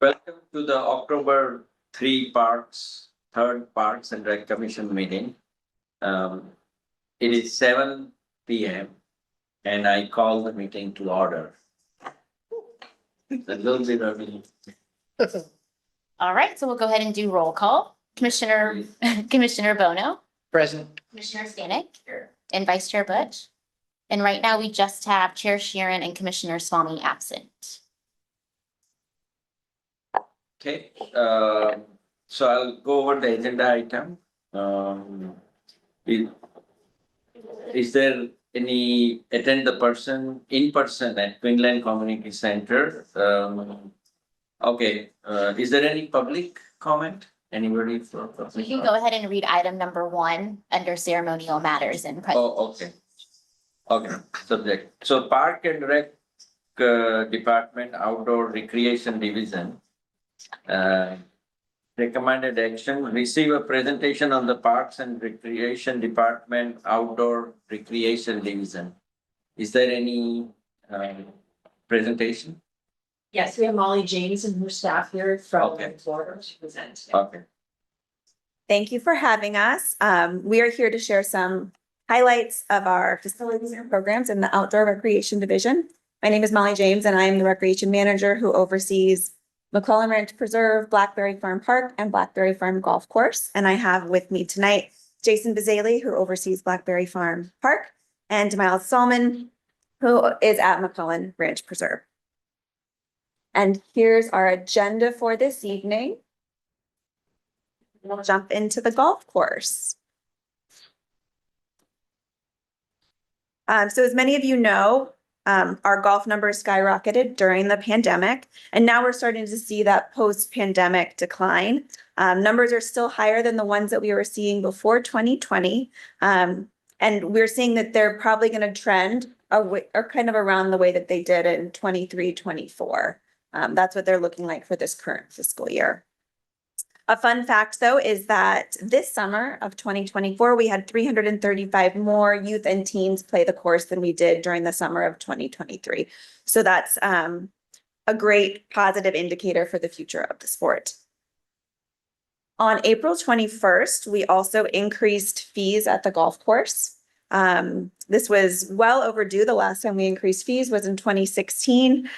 Welcome to the October 3rd Parks and Rec Commission meeting. It is 7 p.m. and I call the meeting to order. It's a little bit early. All right, so we'll go ahead and do roll call. Commissioner Bono, Present. Commissioner Stanek, and Vice Chair Butch. And right now, we just have Chair Sheeran and Commissioner Swami absent. Okay, so I'll go over the agenda item. Is there any attend the person in person at Queensland Community Center? Okay, is there any public comment? Anybody for? We can go ahead and read item number 1 under ceremonial matters and. Oh, okay. Okay, subject. So Park and Rec Department Outdoor Recreation Division. Recommended action, receive a presentation on the Parks and Recreation Department Outdoor Recreation Division. Is there any presentation? Yes, we have Molly James and her staff here from Okay. Florida to present. Okay. Thank you for having us. We are here to share some highlights of our facilities and programs in the Outdoor Recreation Division. My name is Molly James and I am the Recreation Manager who oversees McClellan Ranch Preserve, Blackberry Farm Park, and Blackberry Farm Golf Course. And I have with me tonight Jason Bazali, who oversees Blackberry Farm Park, and Miles Salmon, who is at McClellan Ranch Preserve. And here's our agenda for this evening. We'll jump into the golf course. So as many of you know, our golf numbers skyrocketed during the pandemic, and now we're starting to see that post-pandemic decline. Numbers are still higher than the ones that we were seeing before 2020. And we're seeing that they're probably going to trend or kind of around the way that they did in 23, 24. That's what they're looking like for this current fiscal year. A fun fact, though, is that this summer of 2024, we had 335 more youth and teens play the course than we did during the summer of 2023. So that's a great positive indicator for the future of the sport. On April 21st, we also increased fees at the golf course. This was well overdue. The last time we increased fees was in 2016.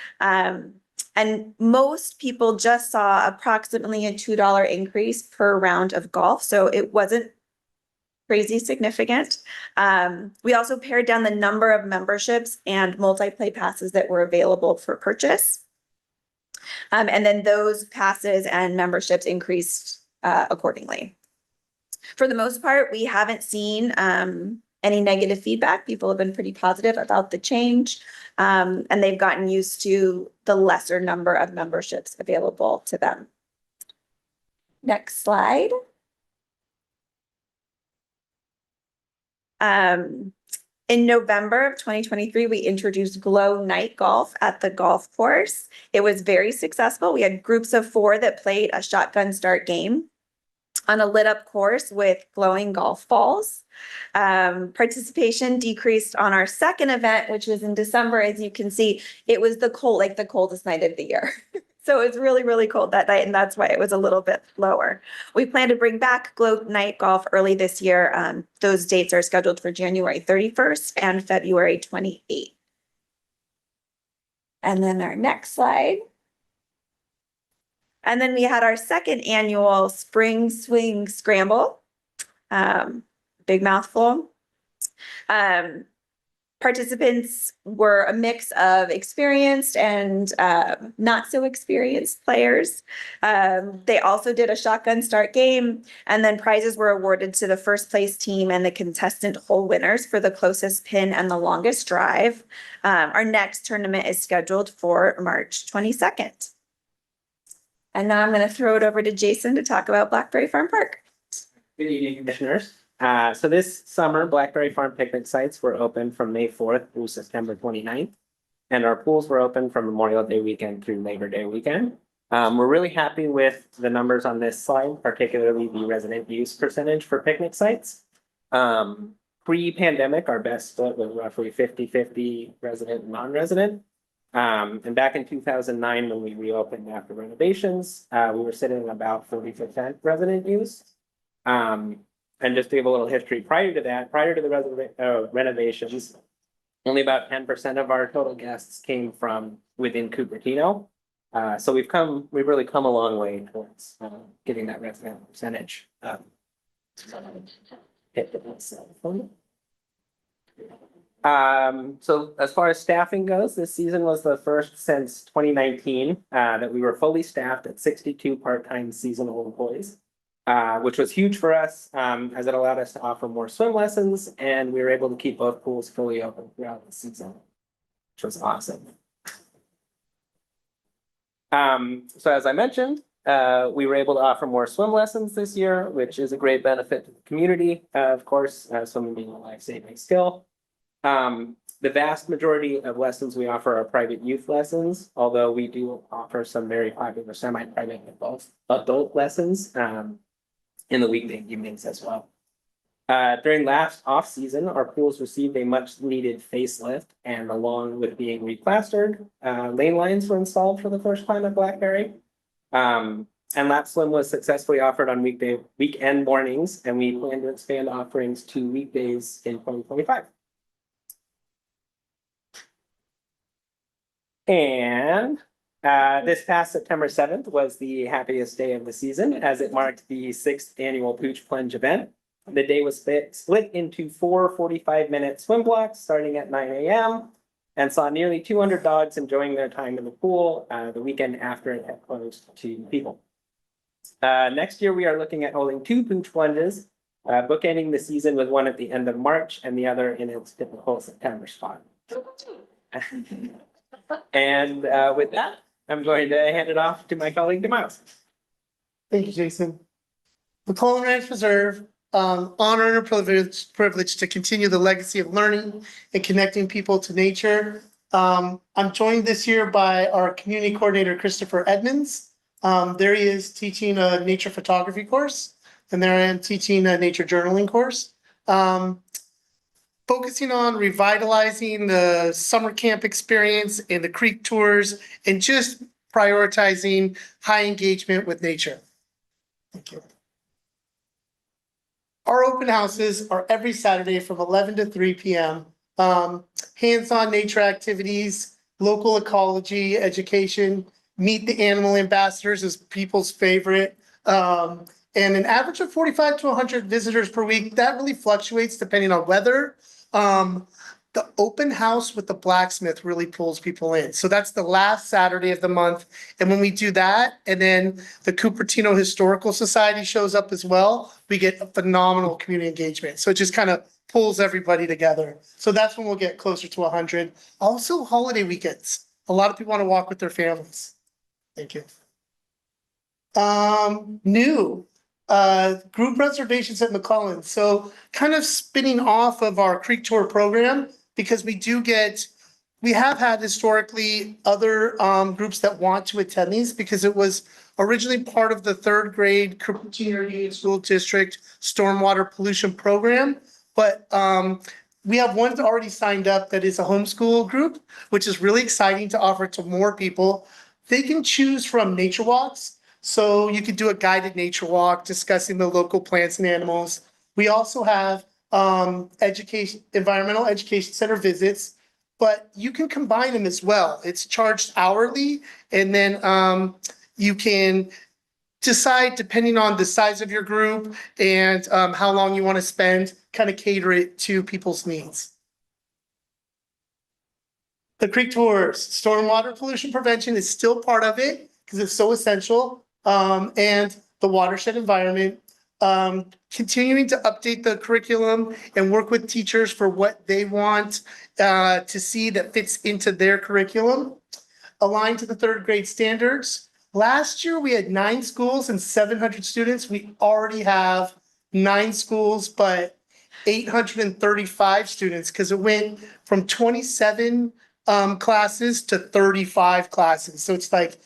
And most people just saw approximately a $2 increase per round of golf. So it wasn't crazy significant. We also pared down the number of memberships and multi-play passes that were available for purchase. And then those passes and memberships increased accordingly. For the most part, we haven't seen any negative feedback. People have been pretty positive about the change. And they've gotten used to the lesser number of memberships available to them. Next slide. In November of 2023, we introduced Glow Night Golf at the golf course. It was very successful. We had groups of 4 that played a shotgun start game on a lit up course with glowing golf balls. Participation decreased on our second event, which was in December. As you can see, it was the coldest night of the year. So it was really, really cold that night, and that's why it was a little bit lower. We plan to bring back Glow Night Golf early this year. Those dates are scheduled for January 31st and February 28th. And then our next slide. And then we had our second annual Spring Swing Scramble. Big mouthful. Participants were a mix of experienced and not so experienced players. They also did a shotgun start game, and then prizes were awarded to the first place team and the contestant hole winners for the closest pin and the longest drive. Our next tournament is scheduled for March 22nd. And now I'm going to throw it over to Jason to talk about Blackberry Farm Park. Good evening, commissioners. So this summer, Blackberry Farm picnic sites were open from May 4th through September 29th. And our pools were open from Memorial Day weekend through Labor Day weekend. We're really happy with the numbers on this slide, particularly the resident use percentage for picnic sites. Pre-pandemic, our best split was roughly 50-50 resident and non-resident. And back in 2009, when we reopened after renovations, we were sitting at about 40% resident use. And just to give a little history, prior to that, prior to the renovations, only about 10% of our total guests came from within Cupertino. So we've really come a long way towards getting that resident percentage. So as far as staffing goes, this season was the first since 2019 that we were fully staffed at 62 part-time seasonal employees, which was huge for us as it allowed us to offer more swim lessons, and we were able to keep both pools fully open throughout the season, which was awesome. So as I mentioned, we were able to offer more swim lessons this year, which is a great benefit to the community, of course, swimming being a life-saving skill. The vast majority of lessons we offer are private youth lessons, although we do offer some very popular semi-private adult lessons in the weekday evenings as well. During last off-season, our pools received a much-needed facelift, and along with being replastered, lane lines were installed for the first time at Blackberry. And lap swim was successfully offered on weekend mornings, and we plan to expand offerings to weekdays in 2025. And this past September 7th was the happiest day of the season, as it marked the 6th annual Pooch Plunge event. The day was split into 4 45-minute swim blocks starting at 9 a.m. and saw nearly 200 dogs enjoying their time in the pool the weekend after it had closed to people. Next year, we are looking at holding 2 Pooch Plunges, bookending the season with one at the end of March and the other in its typical September spot. And with that, I'm going to hand it off to my colleague, Demiles. Thank you, Jason. McClellan Ranch Reserve, honor and a privilege to continue the legacy of learning and connecting people to nature. I'm joined this year by our community coordinator, Christopher Edmonds. There he is teaching a nature photography course, and there I am teaching a nature journaling course. Focusing on revitalizing the summer camp experience and the creek tours and just prioritizing high engagement with nature. Thank you. Our open houses are every Saturday from 11 to 3 p.m. Hands-on nature activities, local ecology, education, meet the animal ambassadors is people's favorite. And an average of 45 to 100 visitors per week. That really fluctuates depending on weather. The open house with the blacksmith really pulls people in. So that's the last Saturday of the month. And when we do that, and then the Cupertino Historical Society shows up as well, we get a phenomenal community engagement. So it just kind of pulls everybody together. So that's when we'll get closer to 100. Also holiday weekends. A lot of people want to walk with their families. Thank you. New group reservations at McClellan. So kind of spinning off of our Creek Tour program, because we have had historically other groups that want to attend these, because it was originally part of the 3rd grade Cupertino School District Stormwater Pollution Program. But we have one already signed up that is a homeschool group, which is really exciting to offer to more people. They can choose from nature walks. So you could do a guided nature walk discussing the local plants and animals. We also have environmental education center visits, but you can combine them as well. It's charged hourly, and then you can decide, depending on the size of your group and how long you want to spend, kind of cater it to people's needs. The creek tours, stormwater pollution prevention is still part of it because it's so essential, and the watershed environment. Continuing to update the curriculum and work with teachers for what they want to see that fits into their curriculum. Aligned to the 3rd grade standards. Last year, we had 9 schools and 700 students. We already have 9 schools, but 835 students, because it went from 27 classes to 35 classes. So it's like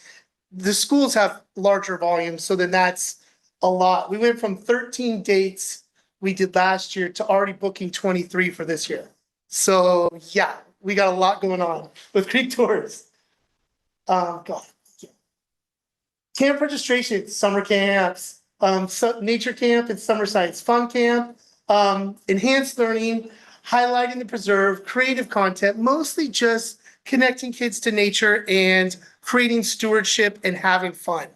the schools have larger volumes, so then that's a lot. We went from 13 dates we did last year to already booking 23 for this year. So yeah, we got a lot going on with Creek Tours. God. Camp registration, summer camps, nature camp and summer science fun camp, enhanced learning, highlighting the preserve, creative content, mostly just connecting kids to nature and creating stewardship and having fun.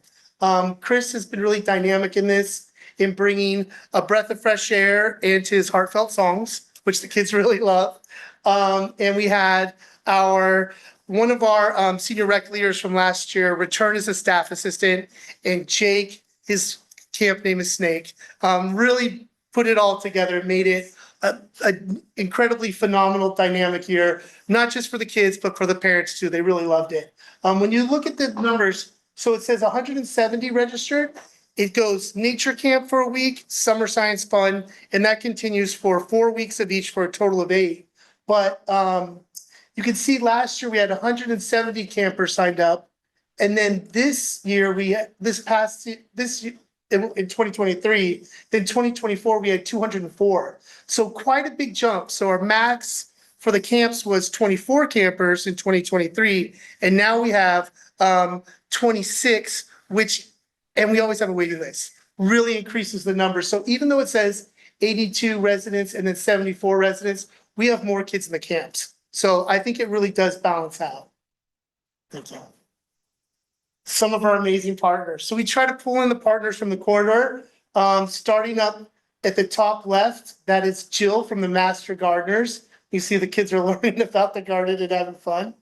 Chris has been really dynamic in this, in bringing a breath of fresh air into his heartfelt songs, which the kids really love. And we had one of our senior rec leaders from last year return as a staff assistant, and Jake, his camp name is Snake, really put it all together and made it an incredibly phenomenal dynamic year, not just for the kids, but for the parents too. They really loved it. When you look at the numbers, so it says 170 registered. It goes nature camp for a week, summer science fun, and that continues for 4 weeks of each for a total of 8. But you can see last year we had 170 campers signed up. And then this year, this year, in 2023, then 2024, we had 204. So quite a big jump. So our max for the camps was 24 campers in 2023. And now we have 26, and we always have a waiting list, really increases the number. So even though it says 82 residents and then 74 residents, we have more kids in the camps. So I think it really does balance out. Thank you. Some of our amazing partners. So we try to pull in the partners from the corridor, starting up at the top left, that is Jill from the Master Gardeners. You see the kids are learning about the garden and having fun.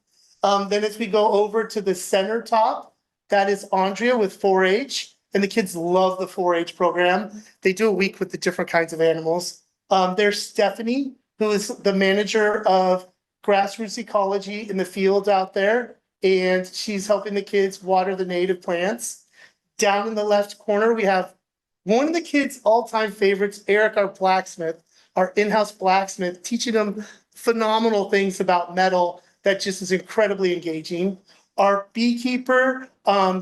Then as we go over to the center top, that is Andrea with 4-H, and the kids love the 4-H program. They do a week with the different kinds of animals. There's Stephanie, who is the manager of grassroots ecology in the field out there, and she's helping the kids water the native plants. Down in the left corner, we have one of the kids' all-time favorites, Eric, our blacksmith, our in-house blacksmith, teaching them phenomenal things about metal that just is incredibly engaging. Our beekeeper,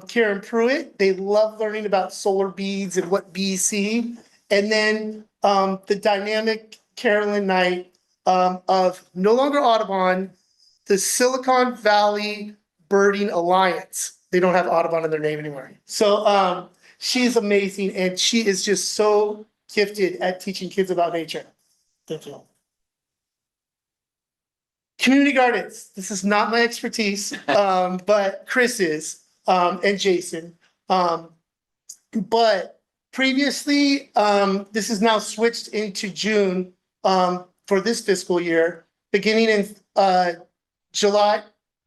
Karen Pruitt, they love learning about solar beads and what bees see. And then the dynamic Carolyn Knight of no longer Audubon, the Silicon Valley Birding Alliance. They don't have Audubon in their name anymore. So she's amazing, and she is just so gifted at teaching kids about nature. Thank you. Community gardens. This is not my expertise, but Chris is, and Jason. But previously, this is now switched into June for this fiscal year, beginning in July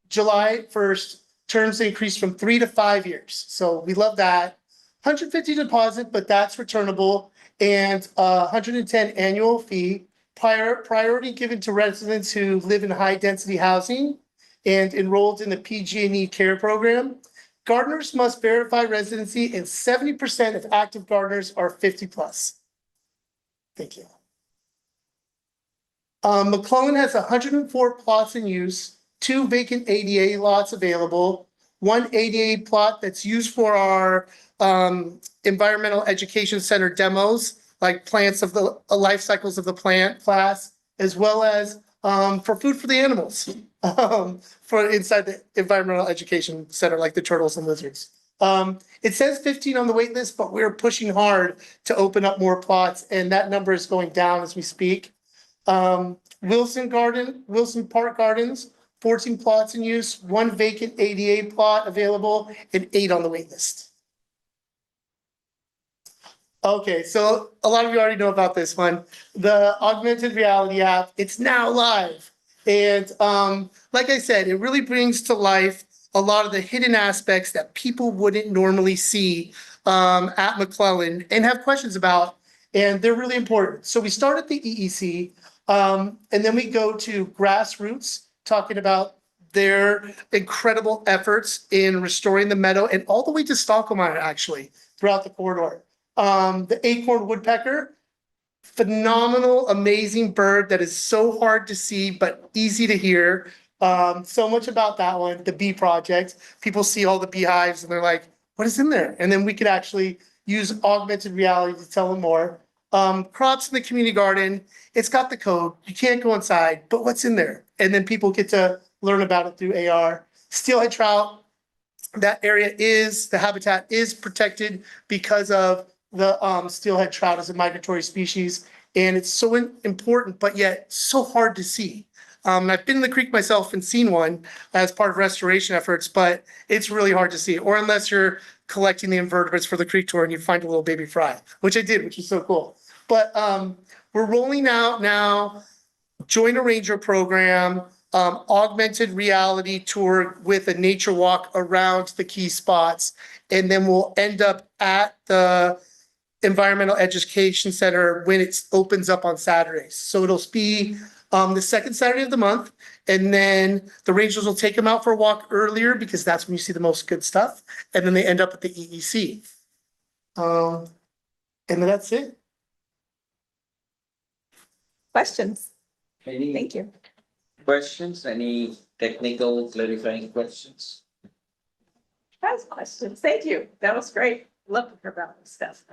1st, terms increased from 3 to 5 years. So we love that. 150 deposit, but that's returnable, and 110 annual fee. Priority given to residents who live in high density housing and enrolled in the PG&E care program. Gardeners must verify residency, and 70% of active gardeners are 50 plus. Thank you. McClellan has 104 plots in use, 2 vacant ADA lots available, 1 ADA plot that's used for our environmental education center demos, like plants of the life cycles of the plant class, as well as for food for the animals, for inside the environmental education center, like the turtles and lizards. It says 15 on the wait list, but we're pushing hard to open up more plots, and that number is going down as we speak. Wilson Park Gardens, 14 plots in use, 1 vacant ADA plot available, and 8 on the wait list. Okay, so a lot of you already know about this one. The augmented reality app, it's now live. And like I said, it really brings to life a lot of the hidden aspects that people wouldn't normally see at McClellan and have questions about, and they're really important. So we start at the EEC, and then we go to grassroots, talking about their incredible efforts in restoring the meadow, and all the way to Stockholm, actually, throughout the corridor. The acorn woodpecker, phenomenal, amazing bird that is so hard to see, but easy to hear. So much about that one. The bee project, people see all the beehives and they're like, what is in there? And then we could actually use augmented reality to tell them more. Crops in the community garden, it's got the code. You can't go inside, but what's in there? And then people get to learn about it through AR. Steelhead trout, that area the habitat is protected because of the steelhead trout as a migratory species. And it's so important, but yet so hard to see. I've been in the creek myself and seen one as part of restoration efforts, but it's really hard to see, or unless you're collecting the invertebrates for the creek tour and you find a little baby fry, which I did, which was so cool. But we're rolling out now, join a ranger program, augmented reality tour with a nature walk around the key spots. And then we'll end up at the Environmental Education Center when it opens up on Saturdays. So it'll be the second Saturday of the month. And then the rangers will take them out for a walk earlier because that's when you see the most good stuff. And then they end up at the EEC. And then that's it. Questions? Any Thank you. questions, any technical clarifying questions? That's questions. Thank you. That was great. Love to hear about this stuff.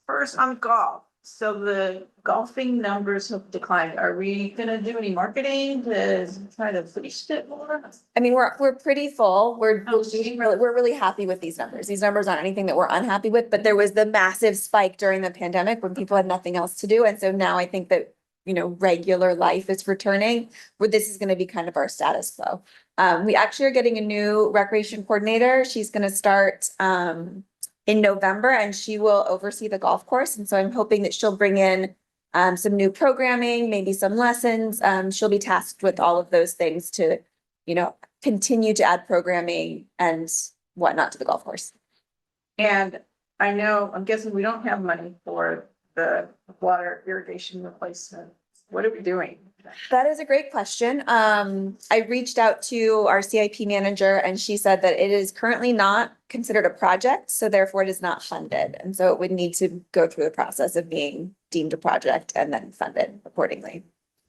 First on golf. So the golfing numbers have declined. Are we gonna do any marketing to try to boost it more? I mean, we're pretty full. Oh, We're really happy with these numbers. These numbers aren't anything that we're unhappy with, but there was the massive spike during the pandemic when people had nothing else to do. And so now I think that, regular life is returning, where this is gonna be kind of our status quo. We actually are getting a new recreation coordinator. She's gonna start in November, and she will oversee the golf course. And so I'm hoping that she'll bring in some new programming, maybe some lessons. She'll be tasked with all of those things to, continue to add programming and whatnot to the golf course. And I'm guessing we don't have money for the water irrigation replacement. What are we doing? That is a great question. I reached out to our CIP manager and she said that it is currently not considered a project, so therefore it is not funded. And so it would need to go through the process of being deemed a project and then funded accordingly.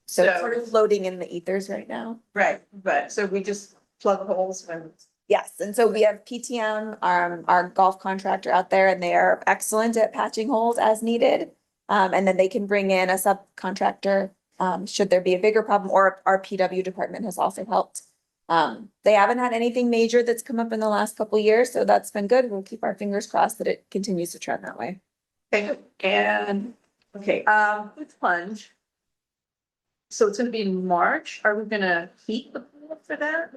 So it's sort of floating in the ethers right now. Right, but so we just plug holes when. Yes, and so we have PTM, our golf contractor out there, and they are excellent at patching holes as needed. And then they can bring in a subcontractor should there be a bigger problem, or our PW department has also helped. They haven't had anything major that's come up in the last couple of years, so that's been good. We'll keep our fingers crossed that it continues to trend that way. Okay, and, with plunge. So it's gonna be in March. Are we gonna heat the pool for that?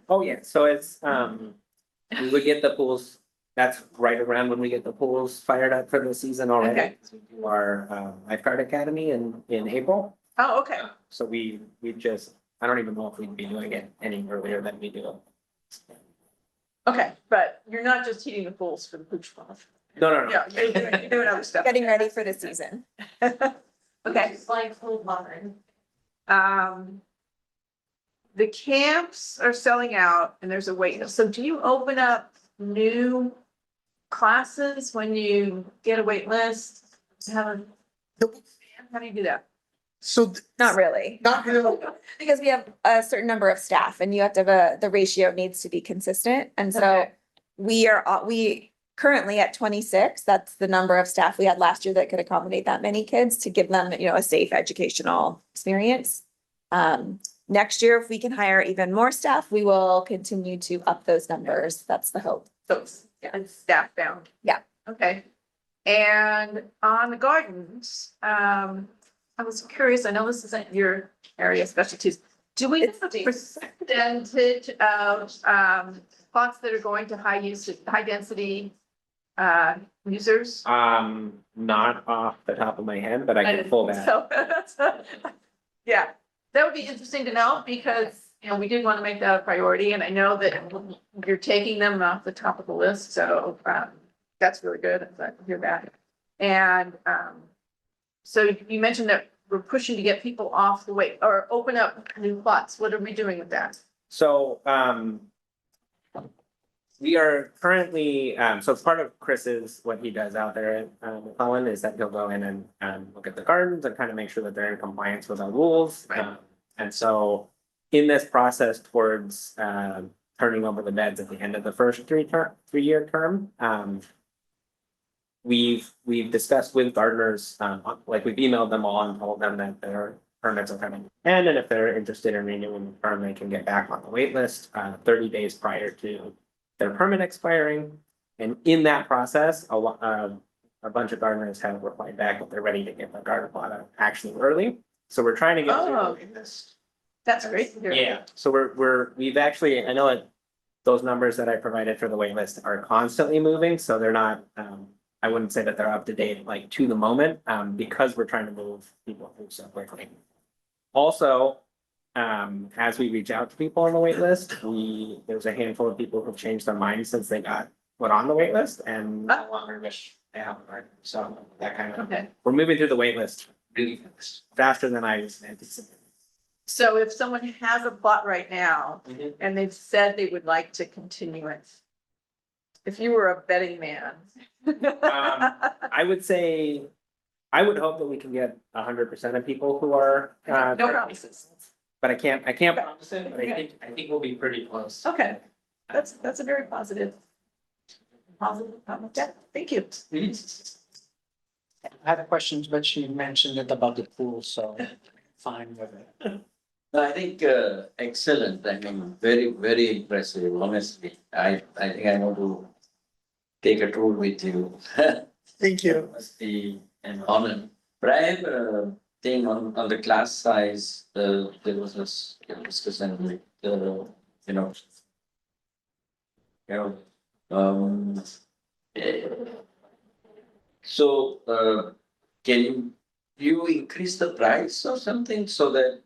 Oh, yeah, so it's, we would get the pools, that's right around when we get the pools fired up for the season already. Okay. We do our lifeguard academy in April, Oh, okay. so we just, I don't even know if we'd be doing it any earlier than we do. Okay, but you're not just heating the pools for the pooch wash. No. Yeah, you're doing other stuff. Getting ready for the season. Okay. It's like full modern. The camps are selling out and there's a wait list. So do you open up new classes when you get a wait list? How do you do that? So Not really, not really. because we have a certain number of staff and you have to have the ratio needs to be consistent. And so Okay. we currently at 26, that's the number of staff we had last year that could accommodate that many kids to give them, a safe educational experience. Next year, if we can hire even more staff, we will continue to up those numbers. That's the hope. So it's staff down. Yeah. Okay. And on the gardens, I was curious, I know this isn't your area of specialties. Do we have a percentage of plots that are going to high density users? Not off the top of my head, but I can pull that. So, yeah, that would be interesting to know because, we did want to make that a priority and I know that you're taking them off the top of the list. So, that's really good. I'm glad to hear that. And, so you mentioned that we're pushing to get people off the wait or open up new plots. What are we doing with that? So, we are currently, so part of Chris's, what he does out there at McClellan is that he'll go in and look at the gardens and kind of make sure that they're in compliance with our rules. Right. And so in this process towards turning over the beds at the end of the first three-year term, we've discussed with gardeners, like we've emailed them all and told them that permits are coming. And then if they're interested in renewing the permit, they can get back on the wait list 30 days prior to their permit expiring. And in that process, a bunch of gardeners have replied back that they're ready to get the garden plot out actually early. So we're trying to get through the Oh. wait list. That's great to hear. Yeah, so we've actually, I know that those numbers that I provided for the wait list are constantly moving, so they're not, I wouldn't say that they're up to date, like to the moment, because we're trying to move people through so quickly. Also, as we reach out to people on the wait list, there's a handful of people who've changed their minds since they got put on the wait list and no longer wish they have a garden. So that kind of, Okay, we're moving through the wait list really fast, faster than I was anticipating. so if someone has a plot right now and they've said they would like to continue it, if you were a betting man. I would say, I would hope that we can get 100% of people who are. No promises. But I can't promise it, but I think we'll be pretty close. Okay, that's a very positive comment. Yeah, thank you. I have questions, but she mentioned it about the pool, so fine with it. No, I think excellent. I mean, very, very impressive, honestly. I think I want to take a tour with you. Thank you. It must be an honor. But I have a thing on the class size, there was this discussion with, you know. Eh, So, can you increase the price or something so that,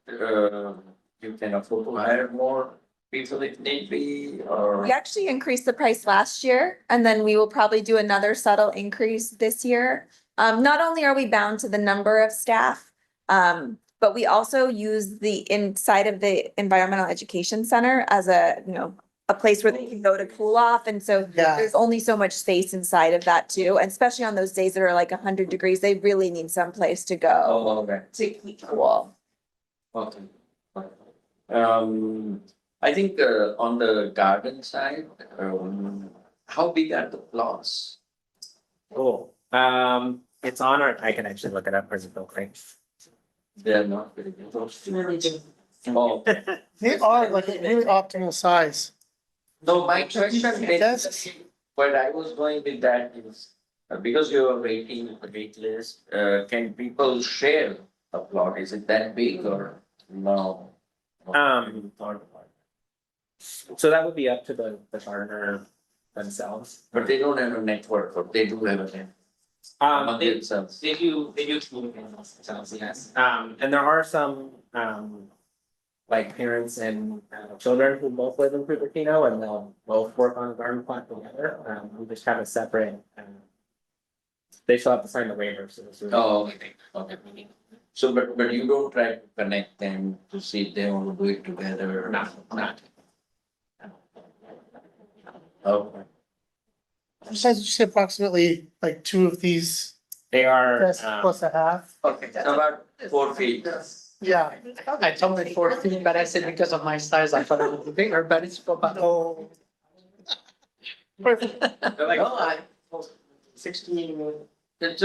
you can afford to hire more people if need be, or? We actually increased the price last year, and then we will probably do another subtle increase this year. Not only are we bound to the number of staff, but we also use the inside of the Environmental Education Center as a, a place where they can go to cool off, and so Yeah. there's only so much space inside of that too, and especially on those days that are like 100 degrees, they really need some place to go Oh, okay, to keep cool. okay. I think, on the garden side, how big are the plots? Cool. It's on our, I can actually look it up pretty quickly. They're not very big. Really do. Oh, They are like a really optimal size. no, my question Yes. is, what I was going with that is, because you're waiting, wait list, can people share a plot? Is it that big or no? So that would be up to the gardener themselves. But they don't have a network, or they do have a network among They themselves. they do communicate amongst themselves, yes. And there are some, like parents and children who both live in Cupertino and they'll both work on a garden plot together. We just have a separate, they still have to sign the waiver, so it's really. Oh, okay, okay. So, but you don't try to connect them to see if they want to do it together? Not. Okay. Besides, you say approximately like two of these, They are, plus plus a half. Okay, about 4 feet. Yeah. I told her 4 feet, but I said because of my size, I thought it would be bigger, but it's about. Oh. Perfect. they're like No, 16. it's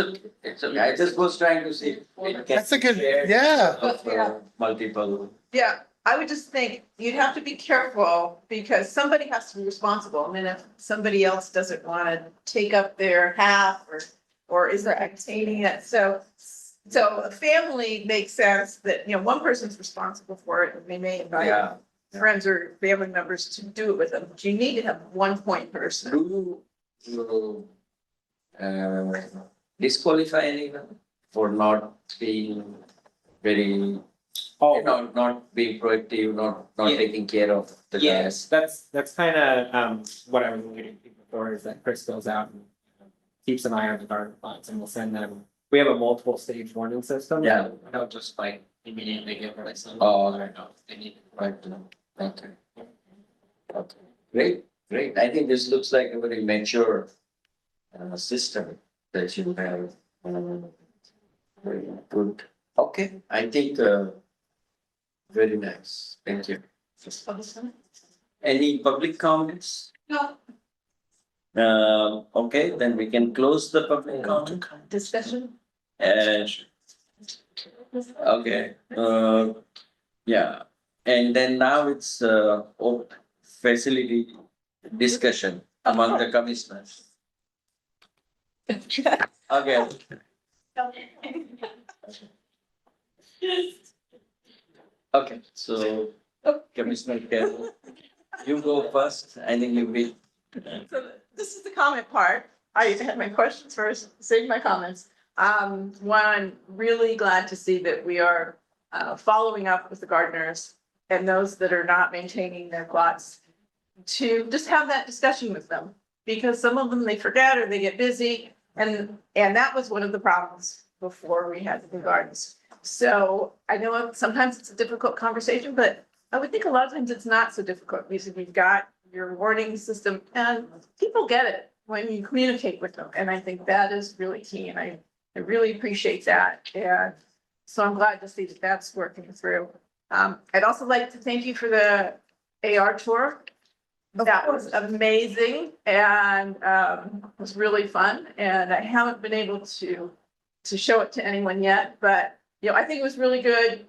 okay, I just was trying to see. if it can That's a good, be shared yeah. of, multiple. Yeah, I would just think you'd have to be careful because somebody has to be responsible. I mean, if somebody else doesn't want to take up their half or isn't maintaining it, so a family makes sense that, one person's responsible for it and they may invite Yeah. friends or family members to do it with them. But you need to have one point person. Do you, disqualify anyone for not being very, Oh, not being proactive, not Yeah. taking care of the yes, guys? that's kind of what I was alluding to before is that Chris goes out and keeps an eye on the garden plots and we'll send them. We have a multiple stage warning system. Yeah. They'll just like immediately give like some. Oh, I don't know if they need. Right, okay. Okay, great. I think this looks like a very mature system that you have. Very good. Okay, I think, very nice. Thank you. Any public comments? No. Okay, then we can close the public comment. Discussion? And Okay, yeah, and then now it's facility discussion among the commissioners. Okay. Okay, so Commissioner Carroll, you go first. I think you will. So this is the comment part. I had my questions first, save my comments. One, really glad to see that we are following up with the gardeners and those that are not maintaining their plots to just have that discussion with them. Because some of them they forget or they get busy, and that was one of the problems before we had the new gardens. So I know sometimes it's a difficult conversation, but I would think a lot of times it's not so difficult because we've got your warning system and people get it when you communicate with them. And I think that is really key, and I really appreciate that. And so I'm glad to see that that's working through. I'd also like to thank you for the AR tour. That was amazing and was really fun. And I haven't been able to show it to anyone yet, but you know, I think it was really good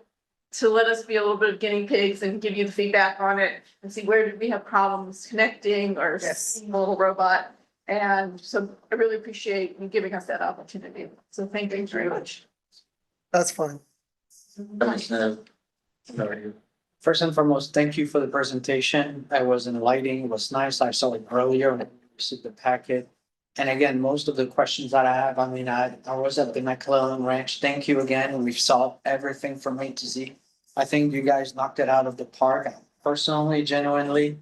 to let us be a little bit of guinea pigs and give you the feedback on it and see where did we have problems connecting or seeing the little robot. And so I really appreciate you giving us that opportunity. So thank you very much. That's fun. Commissioner, how are you? First and foremost, thank you for the presentation. I was in lighting, it was nice. I saw it earlier when I received the packet. And again, most of the questions that I have, I mean, I was at the McClellan Ranch. Thank you again. We've solved everything from A to Z. I think you guys knocked it out of the park. Personally, genuinely,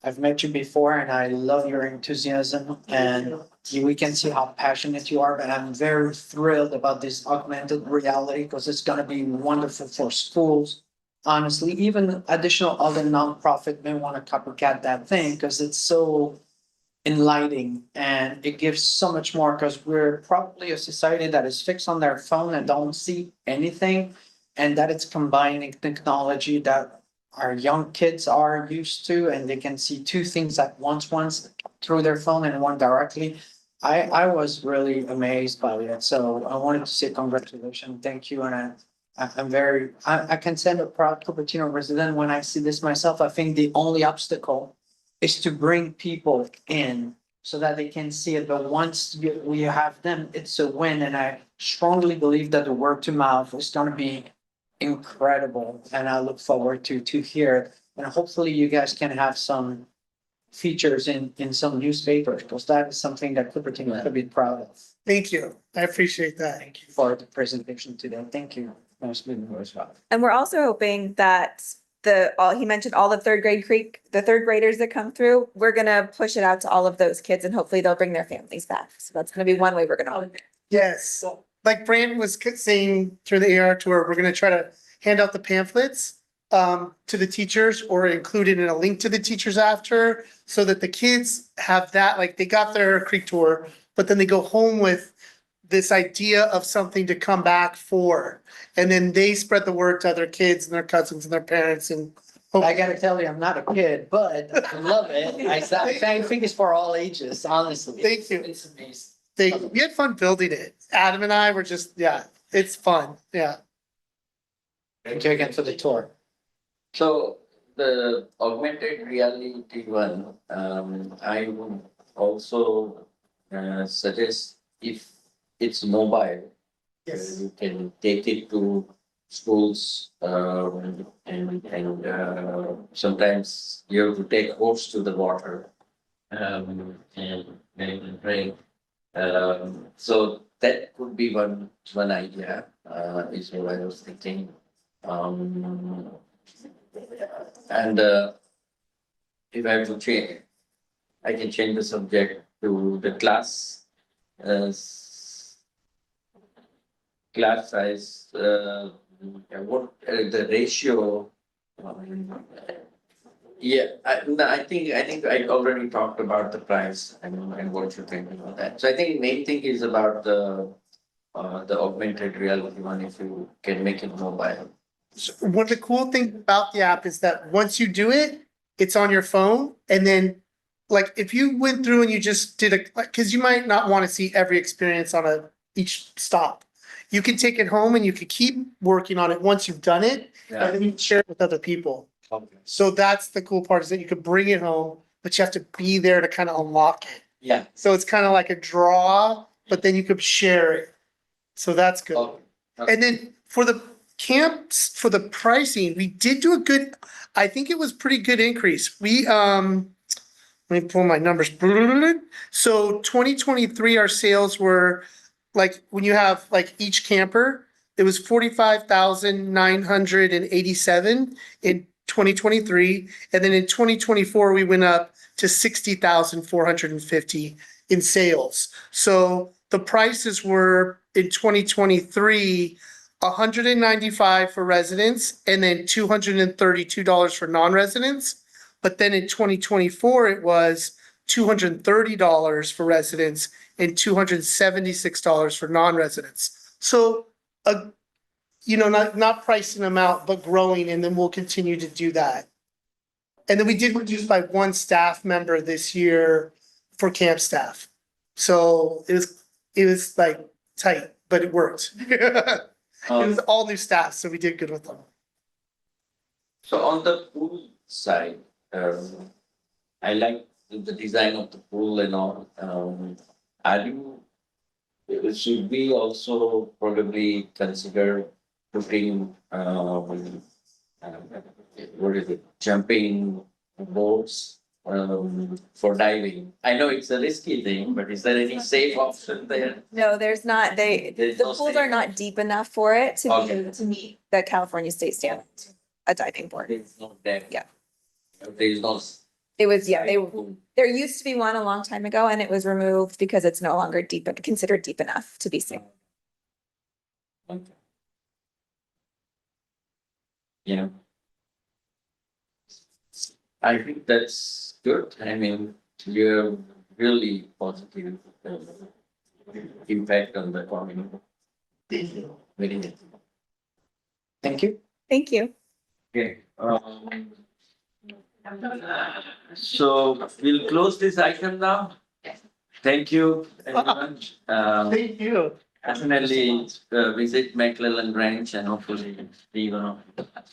I've met you before and I love your enthusiasm and we can see how passionate you are. And I'm very thrilled about this augmented reality because it's gonna be wonderful for schools. Honestly, even additional other nonprofit may want to copycat that thing because it's so enlightening and it gives so much more because we're probably a society that is fixed on their phone and don't see anything. And that it's combining technology that our young kids are used to and they can see two things at once through their phone and one directly. I was really amazed by it. So I wanted to say congratulations, thank you. And I can send a proud Cupertino resident when I see this myself. I think the only obstacle is to bring people in so that they can see it. But once we have them, it's a win. And I strongly believe that the word to mouth is gonna be incredible. And I look forward to hear it. And hopefully you guys can have some features in some newspapers, because that is something that Cupertino could be proud of. Thank you. I appreciate that. Thank you for the presentation today. Thank you. Ms. Whitmore, as well. And we're also hoping that he mentioned all the third graders that come through, we're gonna push it out to all of those kids and hopefully they'll bring their families back. So that's gonna be one way we're gonna. Yes, like Brandon was saying through the AR tour, we're gonna try to hand out the pamphlets to the teachers or include it in a link to the teachers after, so that the kids have that, like they got their creek tour, but then they go home with this idea of something to come back for. And then they spread the word to other kids and their cousins and their parents and. I gotta tell you, I'm not a kid, but I love it. I think it's for all ages, honestly. Thank you. It's amazing. We had fun building it. Adam and I were just, yeah, it's fun, yeah. Thank you again for the tour. So the augmented reality one, I would also suggest if it's mobile. You can take it to schools, and sometimes you have to take horse to the water. And drink. So that could be one idea, is what I was thinking. And if I have to change, I can change the subject to the class. Class size, what the ratio? Yeah, I think I already talked about the price and what you think about that. So I think main thing is about the augmented reality one, if you can make it mobile. One of the cool things about the app is that once you do it, it's on your phone. And then like if you went through and you just did cause you might not want to see every experience on each stop. you can take it home and you can keep working on it once you've done it, Yeah. and then you can share it with other people. Okay. So that's the cool part, is that you could bring it home, but you have to be there to kind of unlock it. Yeah. So it's kind of like a draw, but then you could share it. So that's good. Okay. And then for the camps, for the pricing, we did do a good, I think it was pretty good increase. Let me pull my numbers. So 2023, our sales were like, when you have like each camper, it was 45,987 in 2023. And then in 2024, we went up to 60,450 in sales. So the prices were in 2023, 195 for residents and then $232 for non-residents. But then in 2024, it was $230 for residents and $276 for non-residents. So, not pricing them out, but growing, and then we'll continue to do that. And then we did reduce by one staff member this year for camp staff. So it was like tight, but it worked. It was all new staff, so we did good with them. So on the pool side, I like the design of the pool and all. Should we also probably consider putting, what is it, jumping boards, for diving? I know it's a risky thing, but is there any safe option there? No, there's not, There's the no pools safe are not deep enough for it to Okay. be, to meet the California state standard, a diving board. There's no depth. Yeah. There is no. It was, yeah, pool. there used to be one a long time ago and it was removed because it's no longer deep, considered deep enough to be safe. Okay. Yeah. I think that's good. I mean, you're really positive impact on the community. Very good. Thank you. Thank you. Okay. So we'll close this item now. Thank you, everyone. Thank you. Definitely visit McClellan Ranch and hopefully be gonna.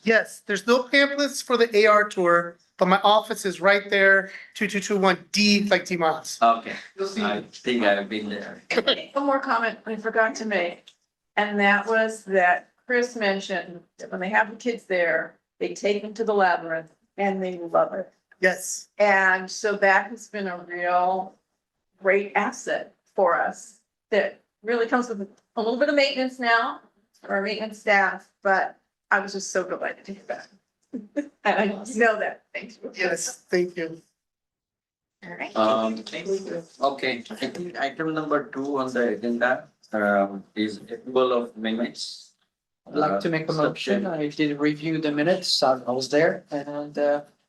Yes, there's no pamphlets for the AR tour, but my office is right there, 2221D, like D-Miles. Okay, You'll see. I think I've been there. One more comment I forgot to make, and that was that Chris mentioned that when they have the kids there, they take them to the labyrinth and they love it. Yes, And so that has been a real great asset for us that really comes with a little bit of maintenance now for our maintenance staff, but I was just so delighted to hear that. And I know that, thank you. yes, thank you. All right. Okay, I think item number 2 on the agenda, is approval of minutes. I'd like to make a motion. I did review the minutes. I was there and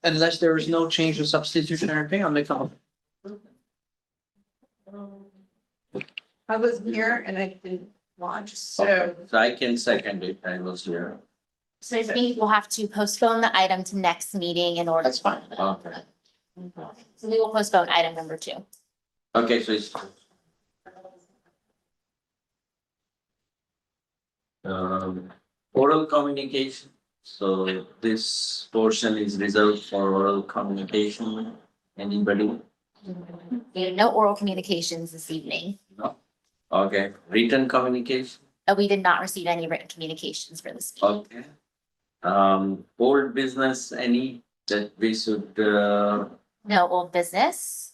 unless there is no change or substitution or anything, I'll make a motion. I was here and I didn't watch, so So I can second it, I was here. So I think we'll have to postpone the item to next meeting in order. That's fine. Okay. So we will postpone item number 2. Okay, so it's. Oral communication, so this portion is reserved for oral communication. Anybody? We have no oral communications this evening. Okay, written communication, We did not receive any written communications for this meeting. okay. Old business, any that we should, No old business.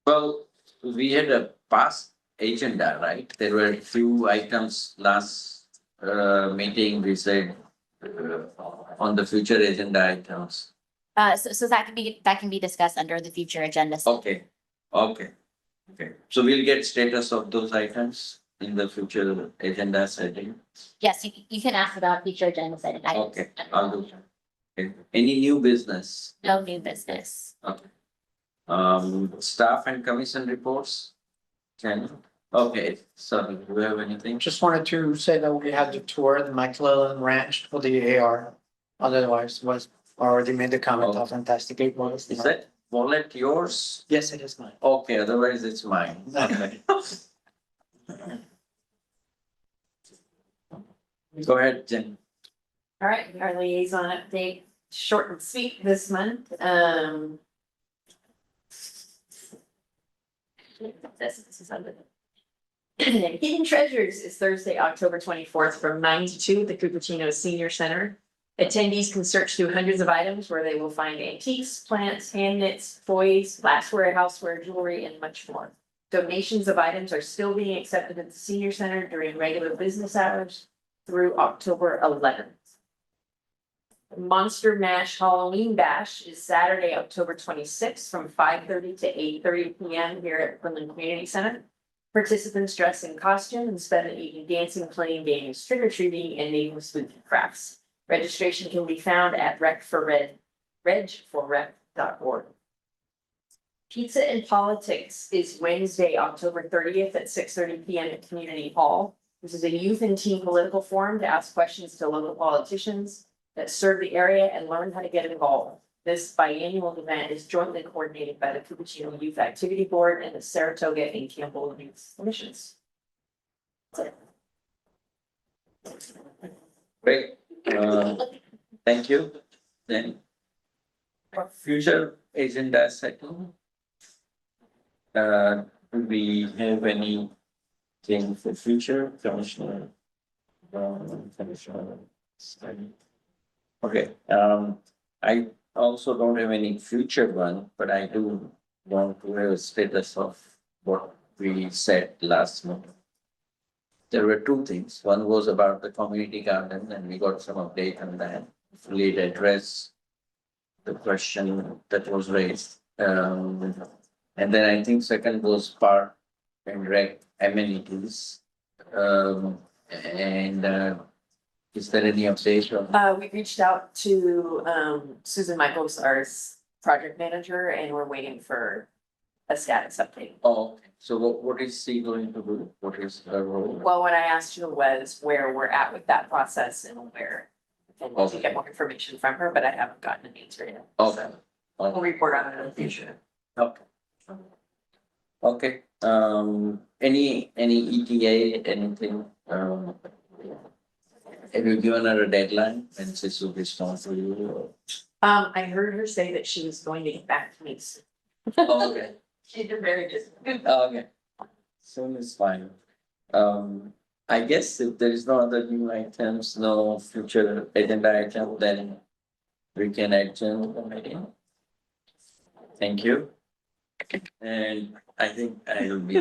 well, we had a past agenda, right? There were few items last meeting, we said on the future agenda items. So that can be discussed under the future agenda. Okay, okay. So we'll get status of those items in the future agenda setting. Yes, you can ask about future agenda setting items. Okay, I'll do that. Okay. Any new business? No new business. Staff and commission reports? Okay, sorry, do you have anything? Just wanted to say that we had the tour, the McClellan Ranch for the AR. Otherwise, was already made the comment how fantastic it was. Is that wallet yours? Yes, it is mine. Okay, otherwise it's mine. Okay. Go ahead, Jen. All right, our liaison update, short and sweet this month, this is under. Hidden Treasures is Thursday, October 24th from 9 to 2 at the Cupertino Senior Center. Attendees can search through hundreds of items where they will find antiques, plants, hand knits, toys, glassware, houseware, jewelry, and much more. Donations of items are still being accepted at the Senior Center during regular business hours through October 11th. Monster Mash Halloween Bash is Saturday, October 26th from 5:30 to 8:30 p.m. here at Berlin Community Center. Participants dress in costume and spend the evening dancing, playing games, trick or treating, and making spooky crafts. Registration can be found at regforrep.org. Pizza and Politics is Wednesday, October 30th at 6:30 p.m. at Community Hall. This is a youth and teen political forum to ask questions to local politicians that serve the area and learn how to get involved. This biannual event is jointly coordinated by the Cupertino Youth Activity Board and the Saratoga and Campbell Youth Commissions. That's it. Great, thank you. Then. Future agenda setting. Do we have anything for future, Commissioner? Commissioner. Okay, I also don't have any future one, but I do want to have a status of what we said last month. There were two things. One was about the community garden, and we got some update on that. Fully address the question that was raised. And then I think second was park and rec amenities. Is there any update on? We reached out to Susan Michaels, our project manager, and we're waiting for a status update. Oh, so what is she going to do? What is her role? Well, what I asked her was where we're at with that process and where, and to get more information from her, but I haven't gotten an answer yet. Okay. So we'll report on it in the future. Okay. Okay, any ETA, anything, have you given her a deadline and she will respond to you? I heard her say that she was going to get back to me soon. Oh, okay, She did very good. okay, soon is fine. I guess if there is no other new items, no future agenda item, then we can adjourn the meeting. Thank you. And I think I will be